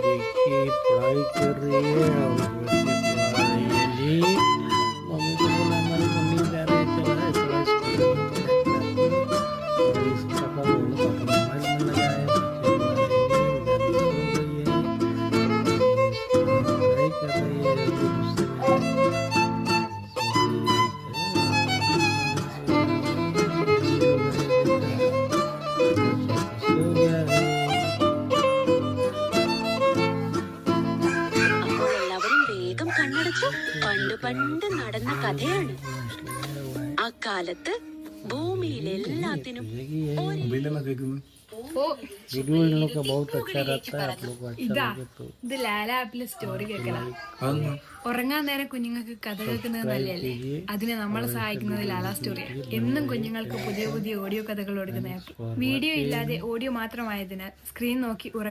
देखिए पढ़ाई कर रही है और ये मम्मी को बोला हमारी मम्मी जा रही है चला है थोड़ा स्कूल और इस पापा बोलो पापा मोबाइल में लगा है पढ़ाई कर रही है हो गया है കണ്ണടച്ചു. പണ്ട് പണ്ട് നടന്ന കഥയാണ്. അക്കാലത്ത് ഭൂമിയിൽ എല്ലാത്തിനും वीडियो इन लोग का बहुत अच्छा रहता है आप लोग को अच्छा लगे तो ഇത് ലാല ആപ്പിലെ സ്റ്റോറി കേൾക്കല. ഉറങ്ങാൻ നേരം കുഞ്ഞുങ്ങൾക്ക് കഥ കേൾക്കുന്നത് നല്ലതല്ലേ? അതിനെ നമ്മളെ സഹായിക്കുന്നത് ലാല സ്റ്റോറിയാണ്. എന്നും കുഞ്ഞുങ്ങൾക്ക് പുതിയ പുതിയ ഓഡിയോ കഥകൾ കൊടുക്കുന്ന ആപ്പ്. വീഡിയോ ഇല്ലാതെ ഓഡിയോ മാത്രമായതിനാൽ സ്ക്രീൻ നോക്കി